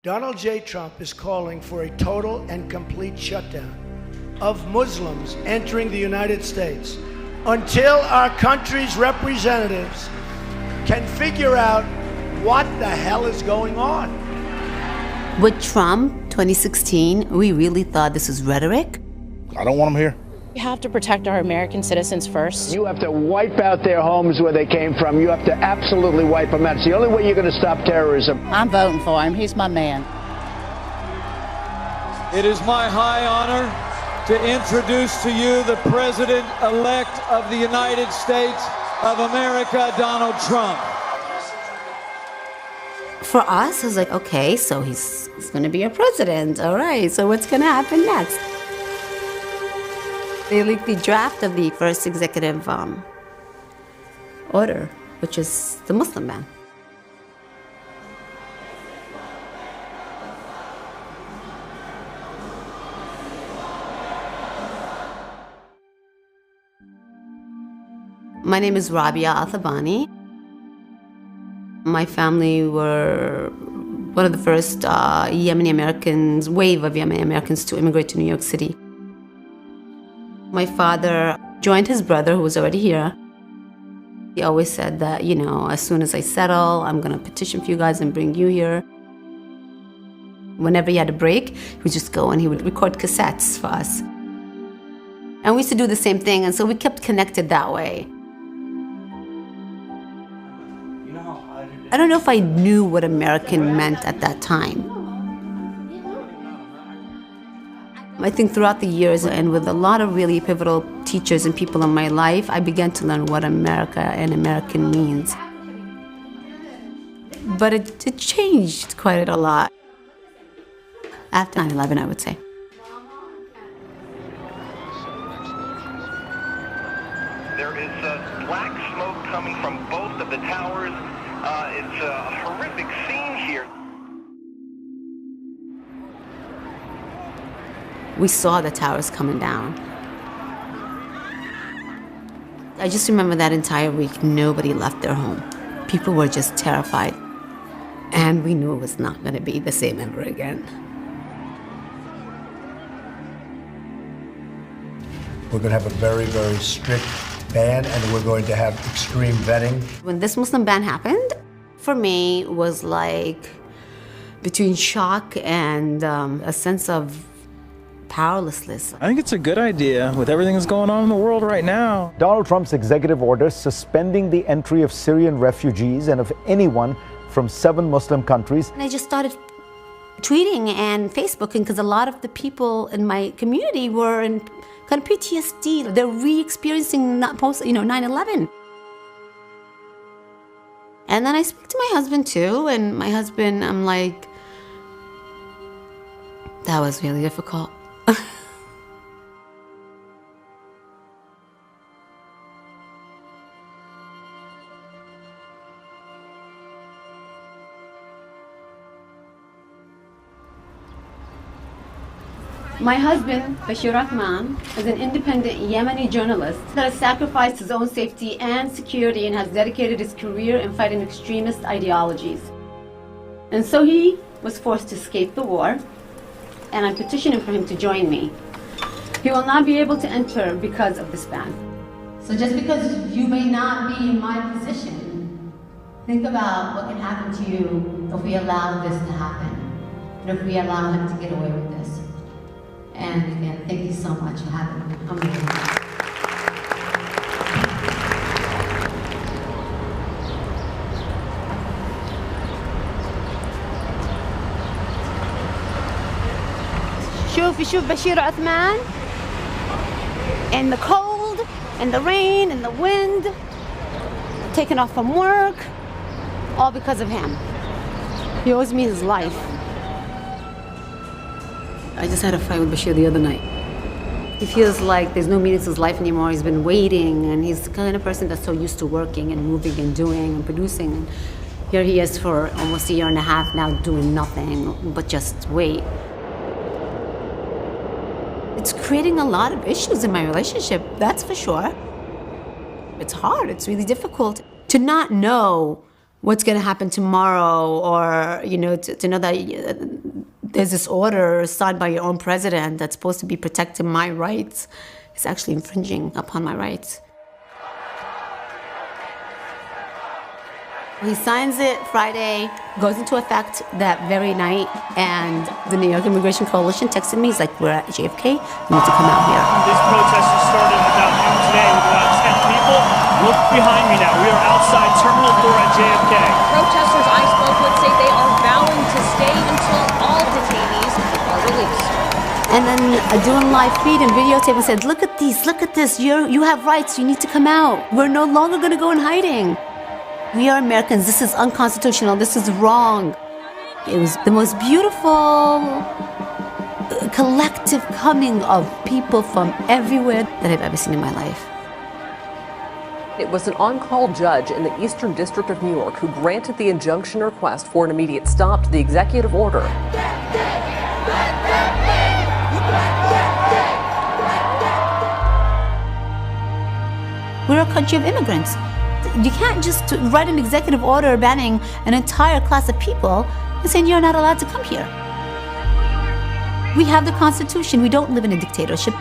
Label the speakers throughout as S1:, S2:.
S1: Donald J. Trump is calling for a total and complete shutdown of Muslims entering the United States until our country's representatives can figure out what the hell is going on.
S2: With Trump, 2016, we really thought this was rhetoric.
S3: I don't want them here.
S4: We have to protect our American citizens first.
S5: You have to wipe out their homes where they came from. You have to absolutely wipe them out. It's the only way you're going to stop terrorism.
S4: I'm voting for him. He's my man.
S6: It is my high honor to introduce to you the President-elect of the United States of America, Donald Trump.
S2: For us, it was like, okay, so he's going to be a president. All right, so what's going to happen next? They leaked the draft of the first executive order, which is the Muslim ban. My name is Rabia al-Thibani. My family were one of the first Yemeni Americans, wave of Yemeni Americans to immigrate to New York City. My father joined his brother, who was already here. He always said that, you know, as soon as I settle, I'm going to petition for you guys and bring you here. Whenever he had a break, he would just go and he would record cassettes for us. And we used to do the same thing, and so we kept connected that way. I don't know if I knew what American meant at that time. I think throughout the years and with a lot of really pivotal teachers and people in my life, I began to learn what America and American means. But it changed quite a lot. After 9/11, I would say.
S7: There is black smoke coming from both of the towers. It's a horrific scene here.
S2: We saw the towers coming down. I just remember that entire week, nobody left their home. People were just terrified. And we knew it was not going to be the same ever again.
S1: We're going to have a very, very strict ban, and we're going to have extreme vetting.
S2: When this Muslim ban happened, for me, was like between shock and a sense of powerlessness.
S8: I think it's a good idea with everything that's going on in the world right now.
S9: Donald Trump's executive order suspending the entry of Syrian refugees and of anyone from 7 Muslim countries.
S2: And I just started tweeting and Facebooking because a lot of the people in my community were in kind of PTSD. They're re-experiencing post, 9/11. And then I speak to my husband too, and my husband, I'm like, that was really difficult. My husband, Bashir Rahman, is an independent Yemeni journalist that has sacrificed his own safety and security and has dedicated his career in fighting extremist ideologies. And so he was forced to escape the war, and I'm petitioning for him to join me. He will not be able to enter because of this ban. So just because you may not be in my position, think about what can happen to you if we allow this to happen, and if we allow him to get away with this. And again, thank you so much for having me. شوف بشير عثمان in the cold and the rain and the wind, taken off from work, all because of him. He owes me his life. I just had a fight with Bashir the other night. He feels like there's no meaning to his life anymore. He's been waiting, and he's the kind of person that's so used to working and moving and doing and producing. And here he is for almost a year and a half now doing nothing but just wait. It's creating a lot of issues in my relationship, that's for sure. It's hard, it's really difficult to not know what's going to happen tomorrow, or, to know that there's this order signed by your own president that's supposed to be protecting my rights is actually infringing upon my rights. He signs it Friday, goes into effect that very night, and the New York Immigration Coalition texted me. He's like, we're at JFK, you need to come out here.
S3: This protest has started about noon today with about 10 people. Look behind me now. We are outside Terminal 4 at JFK.
S10: Protesters I spoke with say they are vowing to stay until all detainees are released.
S2: And then doing live feed and videotape and said, look at this, you have rights, you need to come out. We're no longer going to go in hiding. We are Americans, this is unconstitutional, this is wrong. It was the most beautiful collective coming of people from everywhere that I've ever seen in my life.
S10: It was an on-call judge in the Eastern District of New York who granted the injunction request for an immediate stop to the executive order.
S2: We're a country of immigrants. You can't just write an executive order banning an entire class of people and saying you're not allowed to come here. We have the Constitution. We don't live in a dictatorship.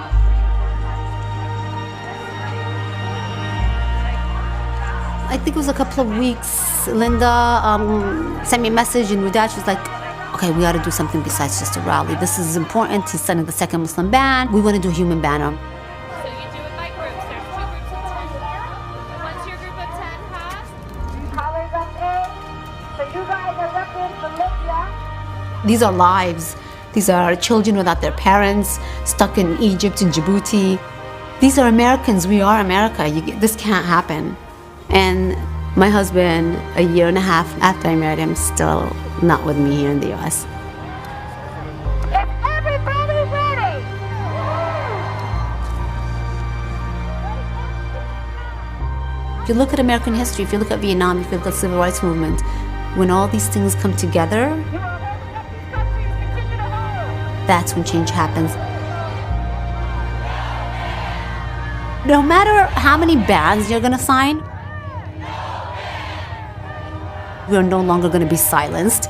S2: I think it was a couple of weeks, Linda sent me a message, and Rudad, she was like, okay, we got to do something besides just a rally. This is important. He's signing the second Muslim ban. We want to do a human banner.
S11: So you do it by groups. There's 2 groups of 10 here. Once your group of 10 has.
S12: So you guys are repping for Libya.
S2: These are lives. These are children without their parents, stuck in Egypt and Djibouti. These are Americans. We are America. This can't happen. And my husband, a year and a half after I married him, still not with me here in the U.S.
S12: Is everybody ready?
S2: If you look at American history, if you look at Vietnam, if you look at the Civil Rights Movement, when all these things come together, that's when change happens. No matter how many bans you're gonna sign, we're no longer gonna be silenced.